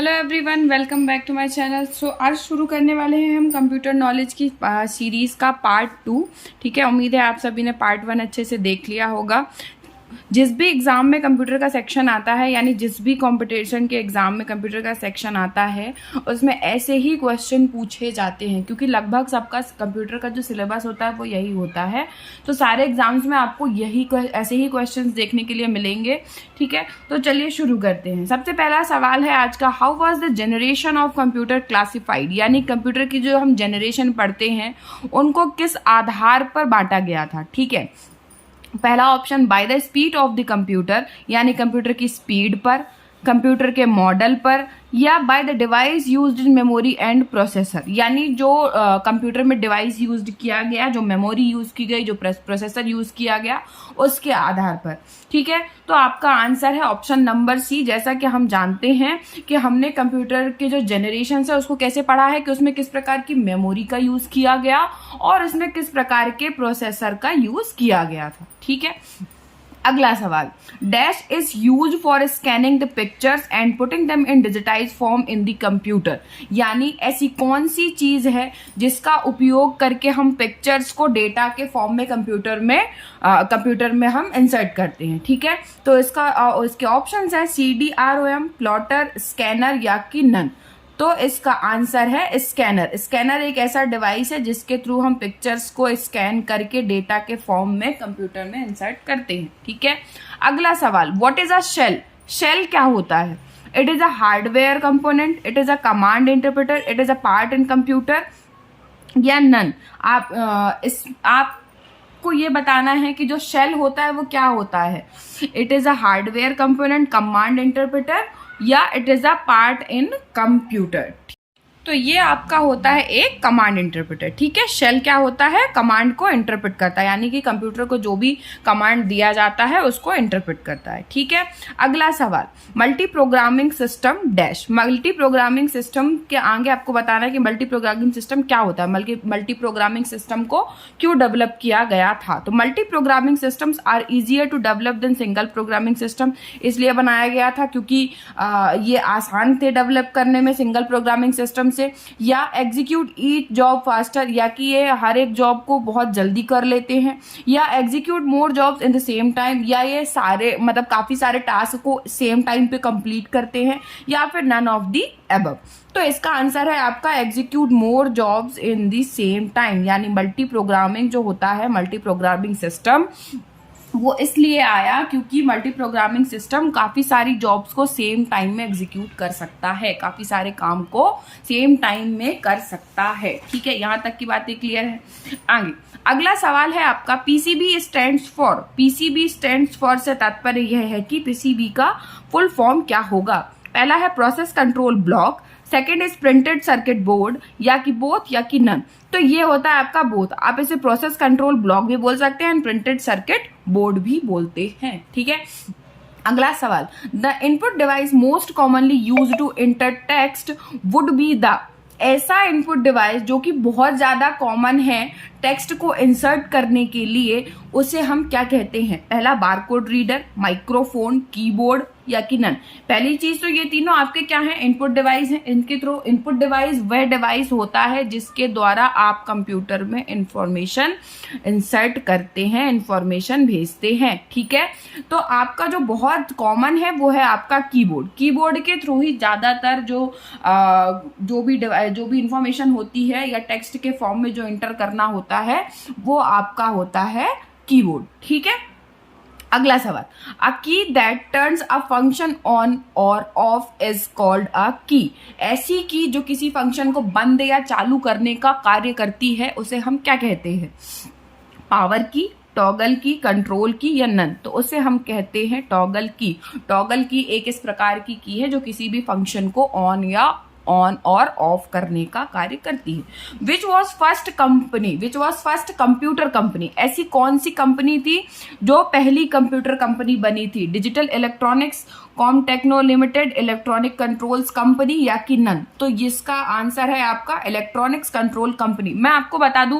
Hello everyone, welcome back to my channel. आज शुरू करने वाले हैं हम कंप्यूटर नॉलेज की सीरीज़ का पार्ट 2। ठीक है, उम्मीद है आप सभी ने पार्ट 1 अच्छे से देख लिया होगा। जिस भी एग्ज़ाम में कंप्यूटर का सेक्शन आता है, यानी जिस भी कंपटीशन के एग्ज़ाम में कंप्यूटर का सेक्शन आता है, उसमें ऐसे ही क्वेश्चन पूछे जाते हैं, क्योंकि लगभग सबका कंप्यूटर का जो सिलेबस होता है वो यही होता है। तो सारे एग्ज़ाम्स में आपको ऐसे ही क्वेश्चंस देखने के लिए मिलेंगे। ठीक है, तो चलिए शुरू करते हैं। सबसे पहला सवाल है आज का, how was the generation of computer classified, यानी कंप्यूटर की जो हम जनरेशन पढ़ते हैं उनको किस आधार पर बांटा गया था। ठीक है, पहला option by the speed of the computer, यानी कंप्यूटर की स्पीड पर, कंप्यूटर के मॉडल पर, या by the device used in memory and processor, यानी जो कंप्यूटर में डिवाइस यूज्ड किया गया, जो मेमोरी यूज की गई, जो प्रोसेसर यूज किया गया, उसके आधार पर। ठीक है, तो आपका आंसर है ऑप्शन नंबर सी। जैसा कि हम जानते हैं कि हमने कंप्यूटर के जो जनरेशन है उसको कैसे पढ़ा है कि उसमें किस प्रकार की मेमोरी का यूज किया गया और उसमें किस प्रकार के प्रोसेसर का यूज किया गया था। ठीक है, अगला सवाल, dash is use for scanning the pictures and putting them in digitise form in the computer, यानी ऐसी कौन सी चीज है जिसका उपयोग करके हम पिक्चर्स को डेटा के फॉर्म में कंप्यूटर में हम इंसर्ट करते हैं। ठीक है, तो इसके ऑप्शंस है CDROM, प्लॉटर, स्कैनर या कि नन। तो इसका आंसर है स्कैनर। स्कैनर एक ऐसा डिवाइस है जिसके थ्रू हम पिक्चर्स को स्कैन करके डेटा के फॉर्म में कंप्यूटर में इंसर्ट करते हैं। ठीक है, अगला सवाल, what is a shell. Shell क्या होता है? It is a hardware component, it is a command interpreter, it is a part in computer या नन। आपको ये बताना है कि जो शेल होता है वो क्या होता है। It is a hardware component, command interpreter या it is a part in computer. तो ये आपका होता है एक कमांड इंटरप्रेटर। ठीक है, शेल क्या होता है? कमांड को इंटरप्रेट करता है, यानी कि कंप्यूटर को जो भी कमांड दिया जाता है उसको इंटरप्रेट करता है। ठीक है, अगला सवाल, multi programming system dash. Multi programming system के आगे आपको बताना है कि मल्टी प्रोग्रामिंग सिस्टम क्या होता है, मल्टी प्रोग्रामिंग सिस्टम को क्यों डेवलप किया गया था। तो multi programming systems are easier to develop than single programming system, इसलिए बनाया गया था क्योंकि ये आसान थे डेवलप करने में सिंगल प्रोग्रामिंग सिस्टम से, या एग्जीक्यूट ईच जॉब फास्टर, या कि ये हर एक जॉब को बहुत जल्दी कर लेते हैं, या execute more jobs in the same time, या ये सारे काफी सारे टास्क को सेम टाइम पे कंप्लीट करते हैं, या फिर नन ऑफ दी अबव। तो इसका आंसर है आपका execute more jobs in the same time, यानी मल्टी प्रोग्रामिंग जो होता है, मल्टी प्रोग्रामिंग सिस्टम वो इसलिए आया क्योंकि मल्टी प्रोग्रामिंग सिस्टम काफ़ी सारी जॉब्स को सेम टाइम में एग्जीक्यूट कर सकता है, काफ़ी सारे काम को सेम टाइम में कर सकता है। ठीक है, यहाँ तक की बातें क्लियर है। आगे अगला सवाल है आपका, पीसीबी स्टैंड्स फॉर से तात्पर्य यह है कि पीसीबी का फुल फॉर्म क्या होगा। पहला है process control block, second is printed circuit board, या कि बोथ या कि नन। तो ये होता है आपका बोथ। आप इसे प्रोसेस कंट्रोल ब्लॉक भी बोल सकते हैं, प्रिंटेड सर्किट बोर्ड भी बोलते हैं। ठीक है, अगला सवाल, the input device most commonly used to enter text would be the. ऐसा इनपुट डिवाइस जो कि बहुत ज्यादा कॉमन है टेक्स्ट को इंसर्ट करने के लिए, उसे हम क्या कहते हैं। पहला बारकोड रीडर, माइक्रोफोन, कीबोर्ड या कि नन। पहली चीज तो ये तीनों आपके क्या हैं, इनपुट डिवाइस हैं। इनके थ्रू इनपुट डिवाइस वह डिवाइस होता है जिसके द्वारा आप कंप्यूटर में इंफॉर्मेशन इंसर्ट करते हैं, इंफॉर्मेशन भेजते हैं। ठीक है, तो आपका जो बहुत कॉमन है वो है आपका कीबोर्ड। कीबोर्ड के थ्रू ही ज्यादातर जो भी इंफॉर्मेशन होती है या टेक्स्ट के फॉर्म में जो इंटर करना होता है वो आपका होता है कीबोर्ड। ठीक है, अगला सवाल, अ की that turns a function on और ऑफ इज कॉल्ड अ की। ऐसी की जो किसी फंक्शन को बंद या चालू करने का कार्य करती है उसे हम क्या कहते हैं। पावर की, टॉगल की, कंट्रोल की या नन। तो उसे हम कहते हैं टॉगल की। टॉगल की एक इस प्रकार की है जो किसी भी फंक्शन को ऑन और ऑफ करने का कार्य करती है। Which was first computer company. ऐसी कौन सी कंपनी थी जो पहली कंप्यूटर कंपनी बनी थी। Digital electronics, com techno limited, electronic controls company, या कि नन? तो इसका आंसर है आपका इलेक्ट्रॉनिक्स कंट्रोल कंपनी। मैं आपको बता दूं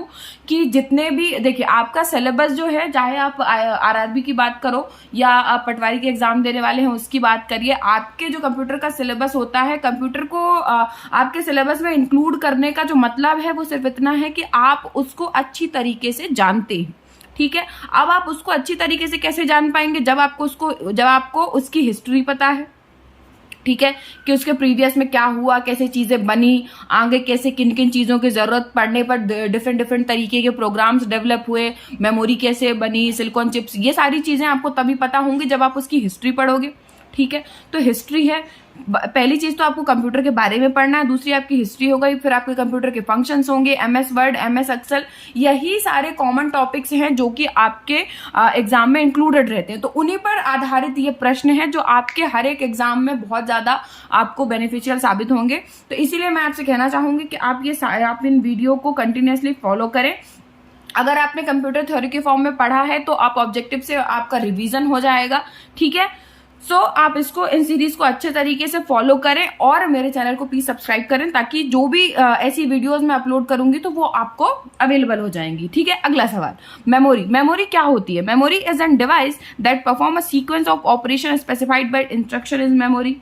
कि जितने भी, देखिए आपका सिलेबस जो है, चाहे आप आरआरबी की बात करो या आप पटवारी के एग्जाम देने वाले हैं उसकी बात करिए, आपके जो कंप्यूटर का सिलेबस होता है, कंप्यूटर को आपके सिलेबस में इंक्लूड करने का जो मतलब है वो सिर्फ इतना है कि आप उसको अच्छी तरीके से जानते हैं। ठीक है, अब आप उसको अच्छी तरीके से कैसे जान पाएंगे? जब आपको उसकी हिस्ट्री पता है, ठीक है, कि उसके प्रीवियस में क्या हुआ, कैसे चीजें बनी, आगे कैसे किन किन चीजों की जरूरत पड़ने पर डिफरेंट तरीके के प्रोग्राम्स डेवलप हुए, मेमोरी कैसे बनी, सिलिकॉन चिप्स, ये सारी चीजें आपको तभी पता होंगी जब आप उसकी हिस्ट्री पढ़ोगे। ठीक है, तो हिस्ट्री है, पहली चीज तो आपको कंप्यूटर के बारे में पढ़ना है, दूसरी आपकी हिस्ट्री हो गई, फिर आपके कंप्यूटर के फंक्शंस होंगे, एमएस वर्ड, एमएस एक्सेल, यही सारे कॉमन टॉपिक्स हैं जो कि आपके एग्जाम में इंक्लूडेड रहते हैं। तो उन्हीं पर आधारित ये प्रश्न है जो आपके हर एक एग्जाम में बहुत ज्यादा आपको बेनिफिशियल साबित होंगे। तो इसीलिए मैं आपसे कहना चाहूंगी कि आप इन वीडियो को कंटिन्यूसली फॉलो करें। अगर आपने कंप्यूटर थ्योरी के फॉर्म में पढ़ा है तो आप ऑब्जेक्टिव से आपका रिवीजन हो जाएगा। ठीक है, सो आप इन सीरीज को अच्छे तरीके से फॉलो करें और मेरे चैनल को प्लीज सब्सक्राइब करें, ताकि जो भी ऐसी वीडियोस मैं अपलोड करूंगी तो वो आपको अवेलेबल हो जाएंगी। ठीक है, अगला सवाल, मेमोरी क्या होती है? Memory is an device that perform a sequence of operation specified by instruction is memory.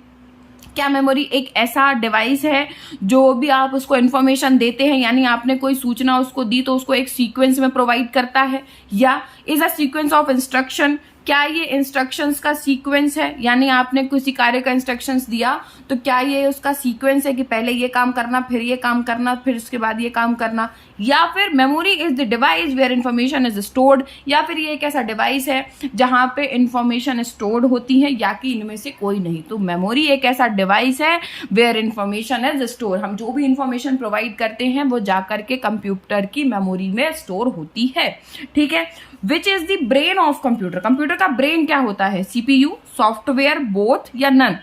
क्या मेमोरी एक ऐसा डिवाइस है जो भी आप उसको इन्फॉर्मेशन देते हैं, यानी आपने कोई सूचना उसको दी तो उसको एक सीक्वेंस में प्रोवाइड करता है, या is a sequence of instruction? क्या ये इंस्ट्रक्शंस का सीक्वेंस है, यानी आपने किसी कार्य का इंस्ट्रक्शंस दिया तो क्या ये उसका सीक्वेंस है कि पहले ये काम करना, फिर ये काम करना, फिर उसके बाद ये काम करना? या फिर memory is the device where information is stored, या फिर ये एक ऐसा डिवाइस है जहां पे इंफॉर्मेशन स्टोर्ड होती है, या कि इनमें से कोई नहीं? तो मेमोरी एक ऐसा डिवाइस है वेयर इंफॉर्मेशन इज स्टोर, हम जो भी इंफॉर्मेशन प्रोवाइड करते हैं वो जाकर के कंप्यूटर की मेमोरी में स्टोर होती है। ठीक है, which is the brain of computer? Computer का ब्रेन क्या होता है? सीपीयू, सॉफ्टवेयर, बोथ, या नन?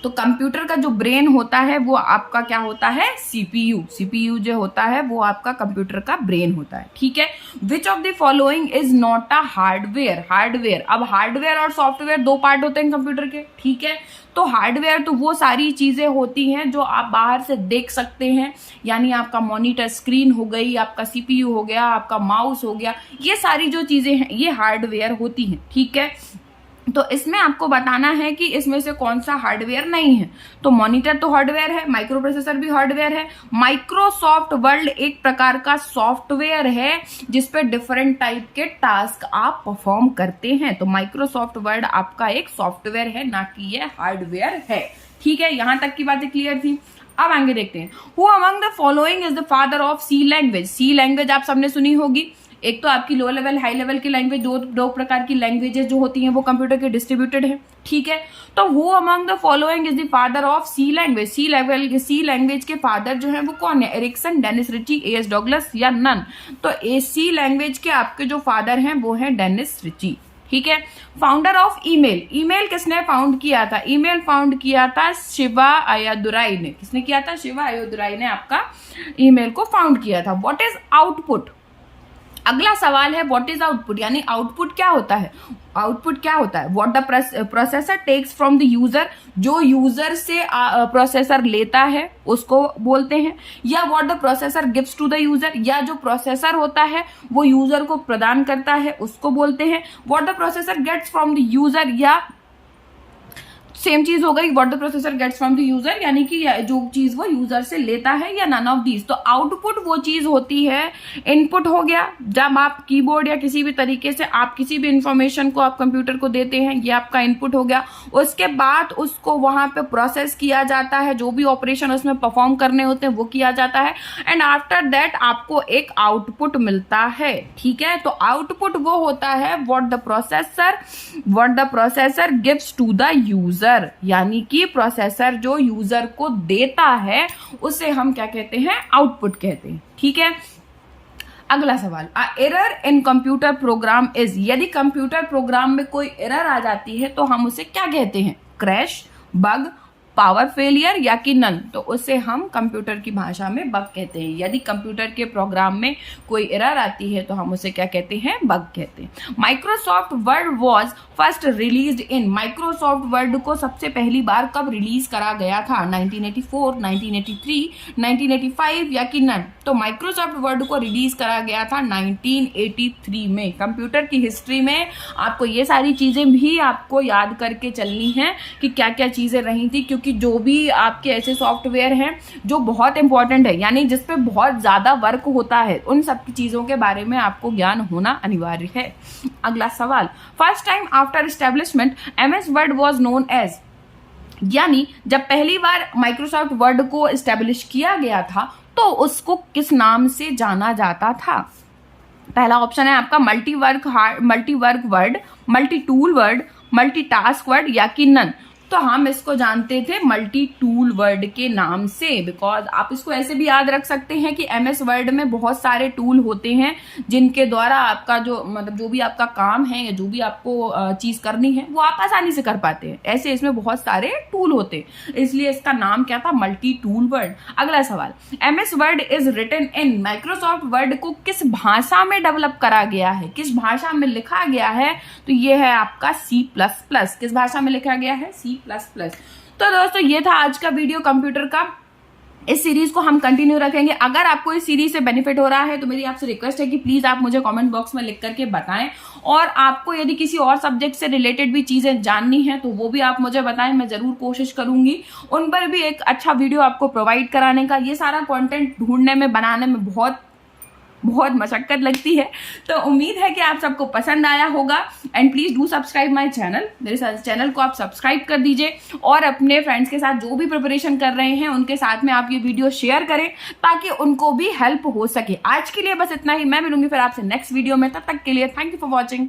तो कंप्यूटर का जो ब्रेन होता है वो आपका क्या होता है? सीपीयू। सीपीयू जो होता है वो आपका कंप्यूटर का ब्रेन होता है। ठीक है, which of the following is not a hardware? अब हार्डवेयर और सॉफ्टवेयर दो पार्ट होते हैं कंप्यूटर के। ठीक है, तो हार्डवेयर तो वो सारी चीजें होती हैं जो आप बाहर से देख सकते हैं, यानी आपका मॉनिटर स्क्रीन हो गई, आपका सीपीयू हो गया, आपका माउस हो गया, ये सारी जो चीजें हैं ये हार्डवेयर होती हैं। ठीक है, तो इसमें आपको बताना है कि इसमें से कौन सा हार्डवेयर नहीं है। तो मॉनिटर तो हार्डवेयर है, माइक्रो प्रोसेसर भी हार्डवेयर है, माइक्रोसॉफ्ट वर्ड एक प्रकार का सॉफ्टवेयर है जिसपे डिफरेंट टाइप के टास्क आप परफॉर्म करते हैं। तो माइक्रोसॉफ्ट वर्ड आपका एक सॉफ्टवेयर है, ना कि ये हार्डवेयर है। ठीक है, यहां तक की बातें क्लियर थी। अब आगे देखते हैं, who among the following is the father of C language? C language आप सबने सुनी होगी, एक तो आपकी लो लेवल, हाई लेवल की लैंग्वेज, दो प्रकार की लैंग्वेजेस जो होती हैं वो कंप्यूटर के डिस्ट्रीब्यूटेड है। ठीक है, तो who among the following is the father of C language? C language के फादर जो है वो कौन है? Ericsson, Dennis Ritchie, A S Douglas, या नन? तो सी लैंग्वेज के आपके जो फादर हैं वो है डेनिस रिची। ठीक है, फाउंडर ऑफ ईमेल? ईमेल किसने फाउंड किया था? ईमेल फाउंड किया था शिवा अय्यादुराई ने। किसने किया था? शिवा अय्यादुराई ने आपका ईमेल को फाउंड किया था। What is output? अगला सवाल है व्हाट इज आउटपुट, यानी आउटपुट क्या होता है? आउटपुट क्या होता है? What the processor takes from the user? जो यूजर से प्रोसेसर लेता है उसको बोलते हैं। या what the processor gives to the user? या जो प्रोसेसर होता है वो यूजर को प्रदान करता है उसको बोलते हैं। What the processor gets from the user? या सेम चीज हो गई, what the processor gets from the user, यानी कि जो चीज वो यूजर से लेता है, या नन ऑफ दीज। तो आउटपुट वो चीज होती है, इनपुट हो गया जब आप कीबोर्ड या किसी भी तरीके से आप किसी भी इंफॉर्मेशन को आप कंप्यूटर को देते हैं, ये आपका इनपुट हो गया। उसके बाद उसको वहां पे प्रोसेस किया जाता है, जो भी ऑपरेशन उसमें परफॉर्म करने होते हैं वो किया जाता है, एंड आफ्टर दैट आपको एक आउटपुट मिलता है। ठीक है, तो आउटपुट वो होता है what the processor gives to the user, यानी कि प्रोसेसर जो यूजर को देता है उसे हम क्या कहते हैं? आउटपुट कहते हैं। ठीक है, अगला सवाल, error in computer program is? यदि कंप्यूटर प्रोग्राम में कोई एरर आ जाती है तो हम उसे क्या कहते हैं? क्रैश, बग, पावर फेलियर या कि नन, तो उसे हम कंप्यूटर की भाषा में बग कहते हैं। यदि कंप्यूटर के प्रोग्राम में कोई एरर आती है तो हम उसे क्या कहते हैं, बग कहते हैं। Microsoft word was first released in, Microsoft Word को सबसे पहली बार कब रिलीज करा गया था, 1984, 1983, 1985 या कि नन, तो माइक्रोसॉफ्ट वर्ड को रिलीज करा गया था 1983 में। कंप्यूटर की हिस्ट्री में आपको ये सारी चीजें भी आपको याद करके चलनी है कि क्या क्या चीजें रही थी, क्योंकि जो भी आपके ऐसे सॉफ्टवेयर हैं जो बहुत इंपॉर्टेंट है, यानी जिसपे बहुत ज्यादा वर्क होता है, उन सब की चीजों के बारे में आपको ज्ञान होना अनिवार्य है। अगला सवाल, first time after establishment MS Word was known as, यानी जब पहली बार माइक्रोसॉफ्ट वर्ड को एस्टेब्लिश किया गया था तो उसको किस नाम से जाना जाता था। पहला ऑप्शन है आपका multi work word, multi tool word, multi task word या कि नन, तो हम इसको जानते थे मल्टी टूल वर्ड के नाम से, बिकॉज आप इसको ऐसे भी याद रख सकते हैं कि एमएस वर्ड में बहुत सारे टूल होते हैं जिनके द्वारा आपका जो मतलब जो भी आपका काम है या जो भी आपको चीज करनी है वो आप आसानी से कर पाते हैं। ऐसे इसमें बहुत सारे टूल होते हैं, इसलिए इसका नाम क्या था, मल्टी टूल वर्ड। अगला सवाल, MS Word is written in, Microsoft Word को किस भाषा में डेवलप करा गया है, किस भाषा में लिखा गया है, तो ये है आपका C++। किस भाषा में लिखा गया है, C++। तो दोस्तों ये था आज का वीडियो कंप्यूटर का। इस सीरीज को हम कंटिन्यू रखेंगे। अगर आपको इस सीरीज से बेनिफिट हो रहा है तो मेरी आपसे रिक्वेस्ट है कि प्लीज आप मुझे कमेंट बॉक्स में लिख करके बताएं, और आपको यदि किसी और सब्जेक्ट से रिलेटेड भी चीजें जाननी है तो वो भी आप मुझे बताएं, मैं जरूर कोशिश करूंगी उन पर भी एक अच्छा वीडियो आपको प्रोवाइड कराने का। ये सारा कंटेंट ढूंढने में, बनाने में बहुत मशक्कत लगती है, तो उम्मीद है कि आप सबको पसंद आया होगा। And please do subscribe my channel, मेरे चैनल को आप सब्सक्राइब कर दीजिए और अपने फ्रेंड्स के साथ जो भी प्रिपरेशन कर रहे हैं उनके साथ में आप ये वीडियो शेयर करें ताकि उनको भी हेल्प हो सके। आज के लिए बस इतना ही, मैं मिलूंगी फिर आपसे नेक्स्ट वीडियो में, तब तक के लिए थैंक यू फॉर वॉचिंग।